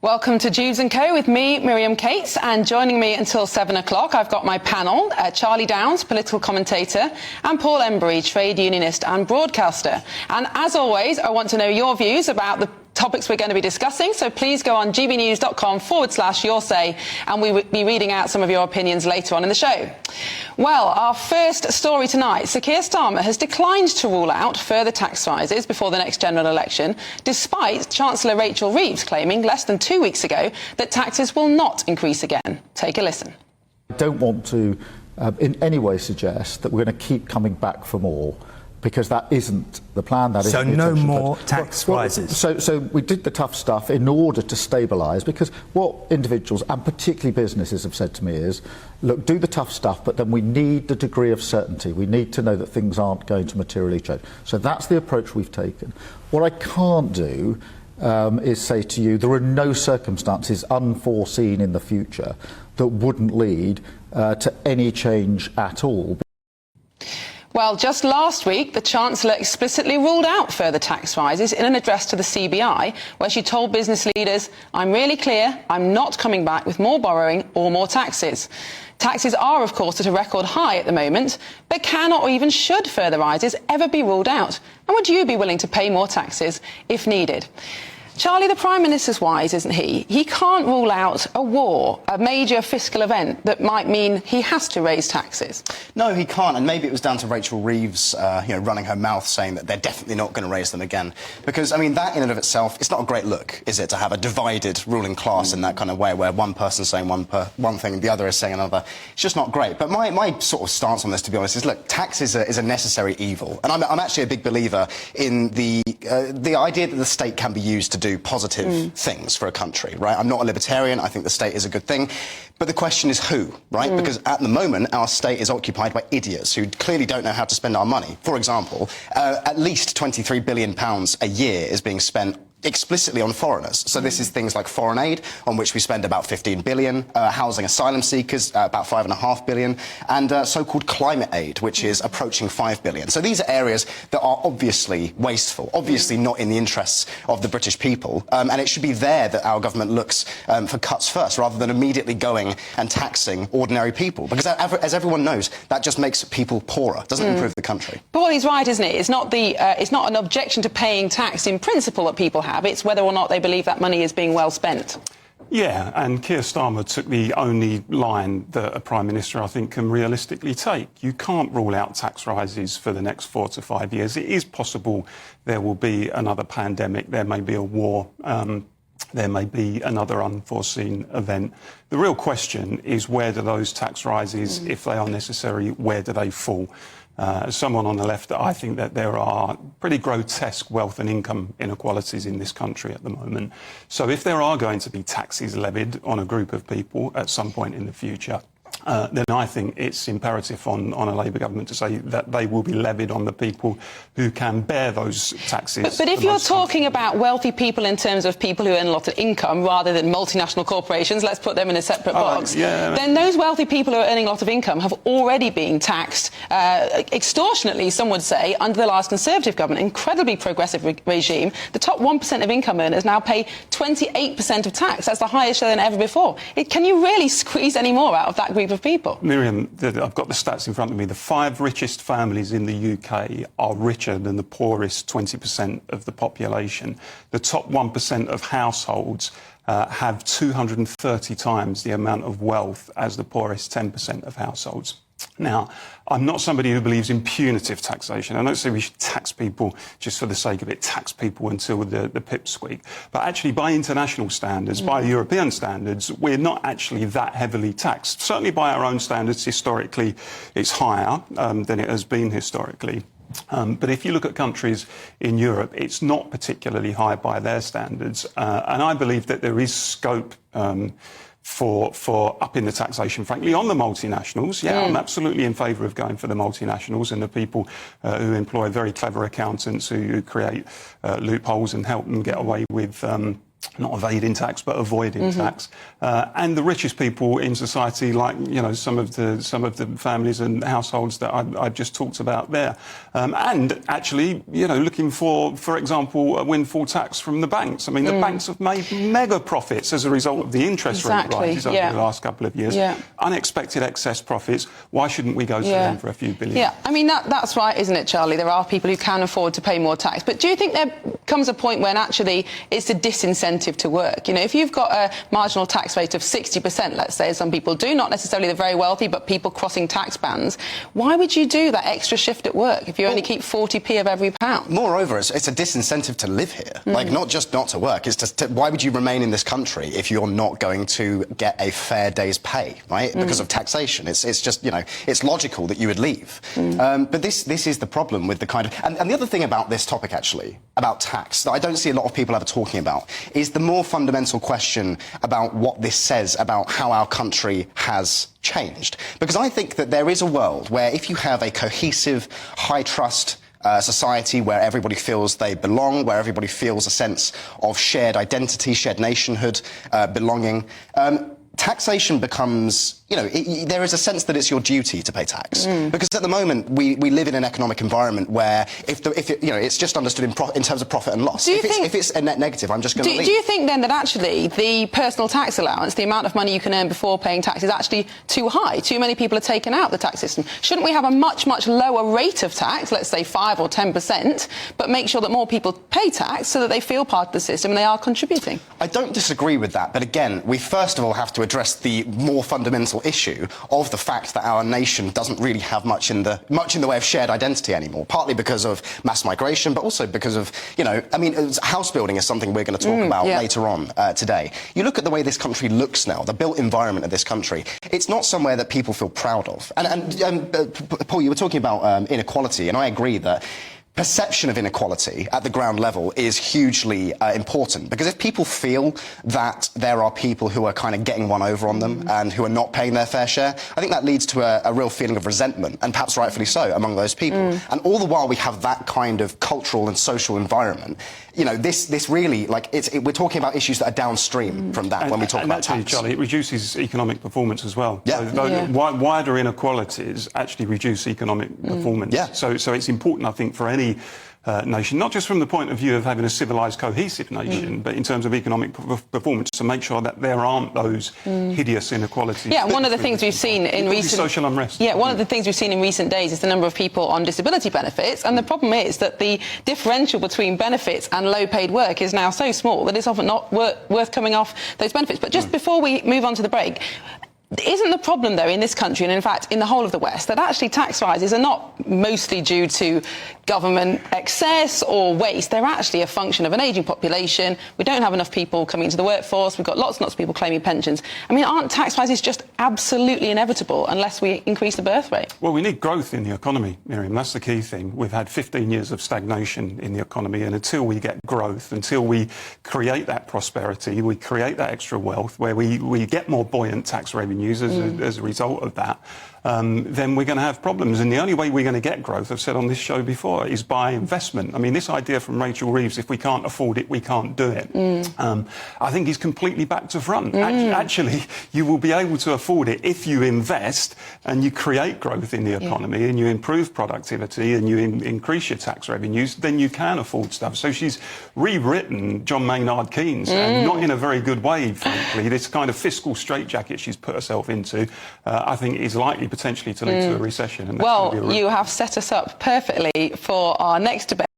Welcome to Jeeves & Co with me, Miriam Cates, and joining me until 7 o'clock, I've got my panel, Charlie Downs, political commentator, and Paul Embury, trade unionist and broadcaster. And as always, I want to know your views about the topics we're going to be discussing, so please go on gbnews.com/your say, and we will be reading out some of your opinions later on in the show. Well, our first story tonight, Sir Keir Starmer has declined to rule out further tax rises before the next general election, despite Chancellor Rachel Reeves claiming less than 2 weeks ago that taxes will not increase again. Take a listen. I don't want to in any way suggest that we're going to keep coming back for more, because that isn't the plan. That so isn't the no intention. more tax rises. So we did the tough stuff in order to stabilise, because what individuals and particularly businesses have said to me is, look, do the tough stuff, but then we need the degree of certainty. We need to know that things aren't going to materially change. So that's the approach we've taken. What I can't do is say to you there are no circumstances unforeseen in the future that wouldn't lead to any change at all. Well, just last week, the Chancellor explicitly ruled out further tax rises in an address to the CBI, where she told business leaders, "I'm really clear, I'm not coming back with more borrowing or more taxes." Taxes are, of course, at a record high at the moment, but can or even should further rises ever be ruled out? And would you be willing to pay more taxes if needed? Charlie, the Prime Minister's wise, isn't he? He can't rule out a war, a major fiscal event that might mean he has to raise taxes. No, he can't, and maybe it was down to Rachel Reeves, running her mouth saying that they're definitely not going to raise them again. Because, I mean, that in and of itself, it's not a great look, is it, to have a divided ruling class in that kind of way, where one person's saying one thing and the other is saying another. It's just not great. But my sort of stance on this, to be honest, is, look, tax is a necessary evil. And I'm actually a big believer in the idea that the state can be used to do positive things for a country, right? I'm not a libertarian. I think the state is a good thing. But the question is who, right? Because at the moment, our state is occupied by idiots who clearly don't know how to spend our money. For example, at least £23 billion a year is being spent explicitly on foreigners. So this is things like foreign aid, on which we spend about 15 billion, housing asylum seekers, about 5.5 billion, and so-called climate aid, which is approaching 5 billion. So these are areas that are obviously wasteful, obviously not in the interests of the British people, and it should be there that our government looks for cuts first, rather than immediately going and taxing ordinary people. Because as everyone knows, that just makes people poorer, doesn't improve the country. Paul, he's right, isn't it? It's not an objection to paying tax in principle that people have. It's whether or not they believe that money is being well spent. Yeah, and Keir Starmer took the only line that a Prime Minister, I think, can realistically take. You can't rule out tax rises for the next 4 to 5 years. It is possible there will be another pandemic, there may be a war, there may be another unforeseen event. The real question is, where do those tax rises, if they are necessary, where do they fall? As someone on the left, I think that there are pretty grotesque wealth and income inequalities in this country at the moment. So if there are going to be taxes levied on a group of people at some point in the future, then I think it's imperative on a Labour government to say that they will be levied on the people who can bear those taxes. But if you're talking about wealthy people in terms of people who earn a lot of income rather than multinational corporations, let's put them in a separate box, then those wealthy people who are earning a lot of income have already been taxed extortionately, some would say, under the last Conservative government, incredibly progressive regime. The top 1% of income earners now pay 28% of tax. That's the highest share than ever before. Can you really squeeze any more out of that group of people? Miriam, I've got the stats in front of me. The 5 richest families in the UK are richer than the poorest 20% of the population. The top 1% of households have 230 times the amount of wealth as the poorest 10% of households. Now, I'm not somebody who believes in punitive taxation. I don't say we should tax people just for the sake of it, tax people until the pips squeak. But actually, by international standards, by European standards, we're not actually that heavily taxed. Certainly by our own standards, historically, it's higher than it has been historically. But if you look at countries in Europe, it's not particularly high by their standards. And I believe that there is scope for upping the taxation, frankly, on the multinationals. Yeah, I'm absolutely in favour of going for the multinationals and the people who employ very clever accountants who create loopholes and help them get away with not evading tax, but avoiding tax. And the richest people in society, like, you know, some of the families and households that I've just talked about there. And actually, you know, looking for example, a windfall tax from the banks. I mean, the banks have made mega profits as a result of the interest rate rises over the last couple of years. Unexpected excess profits. Why shouldn't we go to them for a few billion? Yeah, I mean, that's right, isn't it, Charlie? There are people who can afford to pay more tax. But do you think there comes a point when actually it's a disincentive to work? You know, if you've got a marginal tax rate of 60%, let's say, as some people do, not necessarily the very wealthy, but people crossing tax bands, why would you do that extra shift at work if you only keep 40p of every pound? Moreover, it's a disincentive to live here. Like, not just not to work. It's just why would you remain in this country if you're not going to get a fair day's pay, right? Because of taxation. It's just, you know, it's logical that you would leave. But this is the problem with the kind of... And the other thing about this topic, actually, about tax, that I don't see a lot of people ever talking about, is the more fundamental question about what this says about how our country has changed. Because I think that there is a world where if you have a cohesive, high-trust society where everybody feels they belong, where everybody feels a sense of shared identity, shared nationhood, belonging, taxation becomes, you know, there is a sense that it's your duty to pay tax. Because at the moment, we live in an economic environment where you know, it's just understood in terms of profit and loss. If it's a net negative, I'm just going to leave. Do you think then that actually the personal tax allowance, the amount of money you can earn before paying tax, is actually too high? Too many people are taken out of the tax system. Shouldn't we have a much, much lower rate of tax, let's say 5 or 10%, but make sure that more people pay tax so that they feel part of the system and they are contributing? I don't disagree with that, but again, we first of all have to address the more fundamental issue of the fact that our nation doesn't really have much in the way of shared identity anymore, partly because of mass migration, but also because of, you know, I mean, house building is something we're going to talk about later on today. You look at the way this country looks now, the built environment of this country, it's not somewhere that people feel proud of. And Paul, you were talking about inequality, and I agree that perception of inequality at the ground level is hugely important, because if people feel that there are people who are kind of getting one over on them and who are not paying their fair share, I think that leads to a real feeling of resentment, and perhaps rightfully so, among those people. And all the while we have that kind of cultural and social environment, you know, this really, like, we're talking about issues that are downstream from that when we talk about tax. Charlie, it reduces economic performance as well. Wider inequalities actually reduce economic performance. So it's important, I think, for any nation, not just from the point of view of having a civilised, cohesive nation, but in terms of economic performance, to make sure that there aren't those hideous inequalities. Yeah, one of the things we've seen in recent... social unrest. Yeah, one of the things we've seen in recent days is the number of people on disability benefits, and the problem is that the differential between benefits and low-paid work is now so small that it's often not worth coming off those benefits. But just before we move on to the break, isn't the problem, though, in this country, and in fact in the whole of the West, that actually tax rises are not mostly due to government excess or waste? They're actually a function of an ageing population. We don't have enough people coming into the workforce. We've got lots and lots of people claiming pensions. I mean, aren't tax rises just absolutely inevitable unless we increase the birth rate? Well, we need growth in the economy, Miriam. That's the key thing. We've had 15 years of stagnation in the economy, and until we get growth, until we create that prosperity, we create that extra wealth, where we get more buoyant tax revenue as a result of that, then we're going to have problems. And the only way we're going to get growth, I've said on this show before, is by investment. I mean, this idea from Rachel Reeves, if we can't afford it, we can't do it, I think is completely back to front. Actually, you will be able to afford it if you invest and you create growth in the economy and you improve productivity and you increase your tax revenues, then you can afford stuff. So she's rewritten John Maynard Keynes, and not in a very good way, frankly. This kind of fiscal straitjacket she's put herself into, I think, is likely potentially to lead to a recession. And that's well, you have set us up perfectly for our next debate.